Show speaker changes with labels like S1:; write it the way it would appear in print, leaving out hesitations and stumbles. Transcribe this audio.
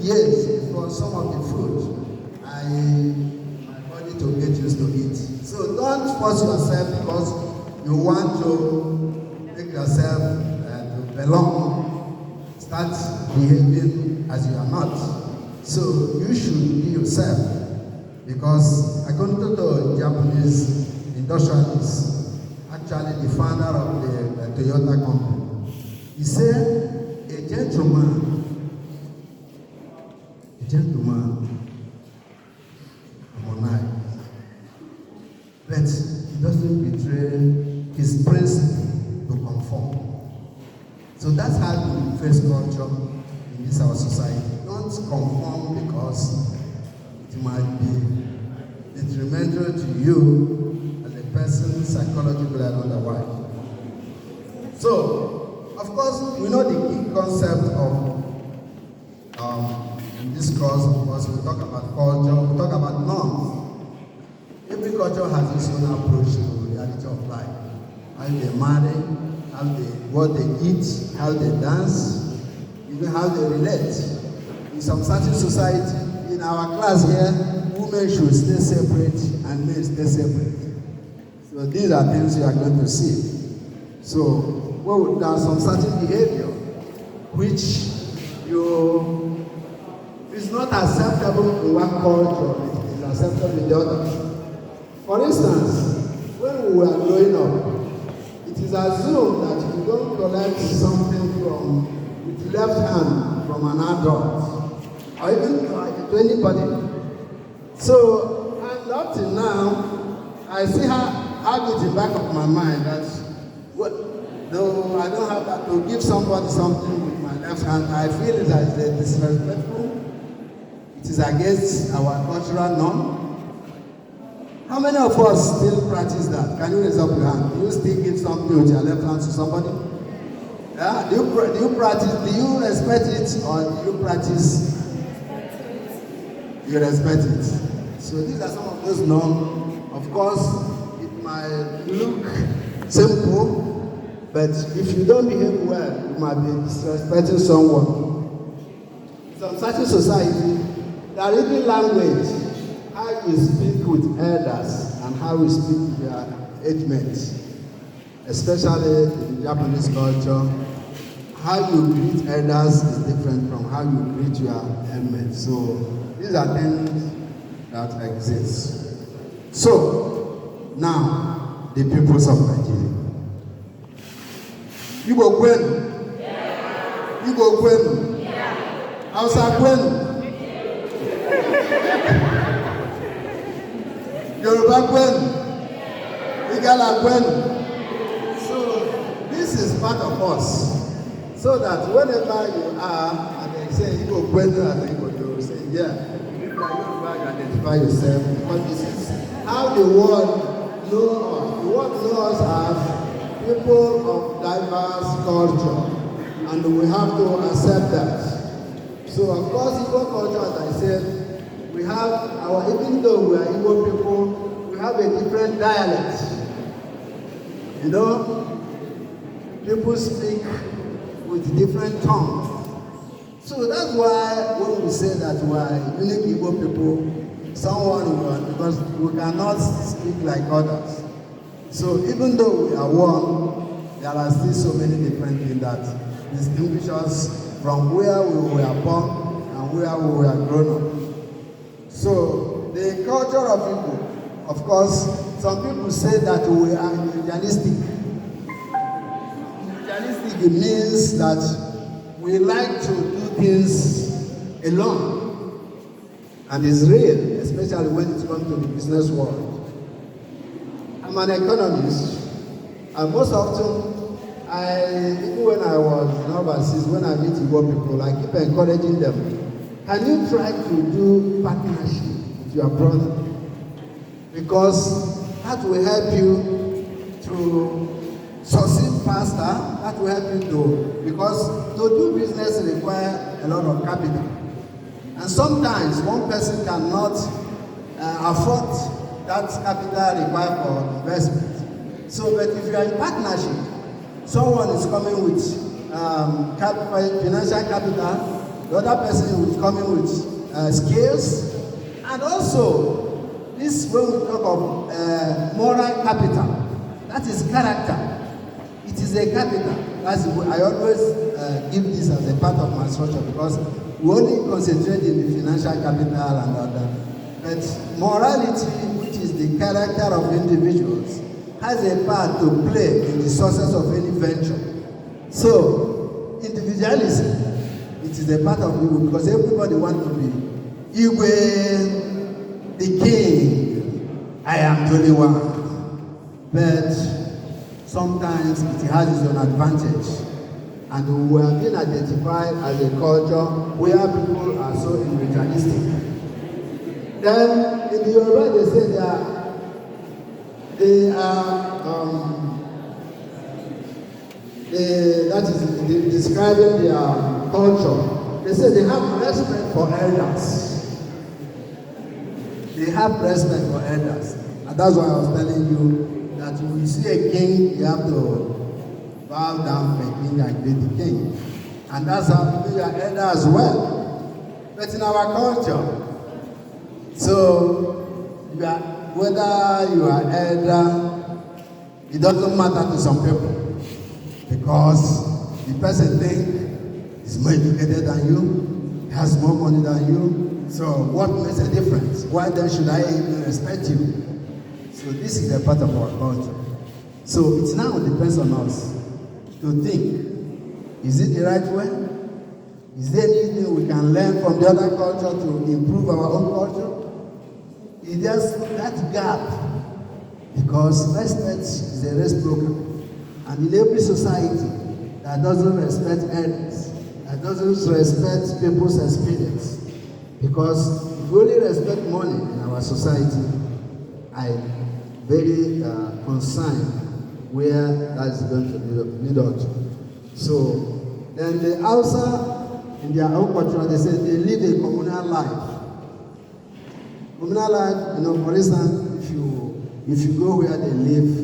S1: 2 years before some of the food my body to get used to it. So don't force yourself because you want to make yourself to belong, start behaving as you are not. So you should be yourself, because according to the Japanese industrialist, actually the founder of the Toyota company, he said a gentleman harmonizes, but he doesn't betray his principle to conform. So that's how we face culture in this our society. Don't conform because it might be detrimental to you as a person, psychologically and otherwise. So, of course, we know the key concept of in this course, of course, we talk about culture, we talk about norms. Every culture has its own approach to the reality of life. How they marry, what they eat, how they dance, even how they relate. In some certain society, in our class here, women should stay separate and men stay separate. So these are things you are going to see. So there are some certain behavior which is not acceptable in one culture, it is acceptable in the other. For instance, when we were growing up, it is assumed that you don't collect something with the left hand from an adult, or even to anybody. So, and up till now, I still have it in the back of my mind that though I don't have that to give somebody something with my left hand, I feel it as disrespectful. It is against our cultural norm. How many of us still practice that? Can you raise up your hand? Do you still give something with your left hand to somebody? Yeah? Do you practice? Do you respect it, or do you practice? You respect it. So these are some of those norms. Of course, it might look simple, but if you don't behave well, you might be disrespecting someone. In some certain society, there is even language, how you speak with elders and how you speak with your age mates, especially in Japanese culture. How you greet elders is different from how you greet your mates. So these are things that exist. So now, the peoples of Nigeria. You go when? Yeah. You go when? Yeah. Hausa when? Yoruba when? Igala when? So this is part of us. So that whenever you are, and they say you go when, and you say, yeah, you identify yourself, because this is how the world knows us. The world knows us as people of diverse culture, and we have to accept that. So of course, Igbo culture, as I said, we have even though we are Igbo people, we have a different dialect. You know, people speak with different tongues. So that's why when we say that we are unique Igbo people, someone will, because we cannot speak like others. So even though we are one, there are still so many different things that distinguish us from where we were born and where we were grown up. So the culture of Igbo, of course, some people say that we are individualistic. Individualistic means that we like to do things alone, and it's real, especially when it comes to the business world. I'm an economist, and most often, even when I was in overseas, when I meet Igbo people, I keep encouraging them. Can you try to do partnership with your brother? Because that will help you to succeed faster. That will help you because to do business requires a lot of capital. And sometimes one person cannot afford that capital required for investment. So, but if you are in partnership, someone is coming with financial capital, the other person will come in with skills, and also this when we talk of moral capital, that is character. It is a capital. That's I always give this as a part of my structure because we only concentrate in the financial capital and other. But morality, which is the character of individuals, has a part to play in the success of any venture. So, individualism, it is a part of you because everybody wants to be Igwe, the king, I am the only one. But sometimes it has its own advantage. And we have been identified as a culture where people are so individualistic. Then in the Yoruba they say that is describing their culture. They say they have respect for elders. They have respect for elders. And that's why I was telling you that when you see a king, you have to bow down for a king and greet the king. And that's how we are elder as well. But in our culture, so whether you are elder, it doesn't matter to some people. Because the person thinks he's more educated than you, he has more money than you. So what makes a difference? Why then should I even respect you? So this is a part of our culture. So it now depends on us to think, is it the right way? Is there anything we can learn from the other culture to improve our own culture? Is there that gap? Because respect is a reciprocal. And in every society that doesn't respect elders, that doesn't respect people's experience, because if we only respect money in our society, I'm very concerned where that is going to lead us to. So, then the Hausa, in their own culture, they say they live a communal life. Communal life, for instance, if you go where they live,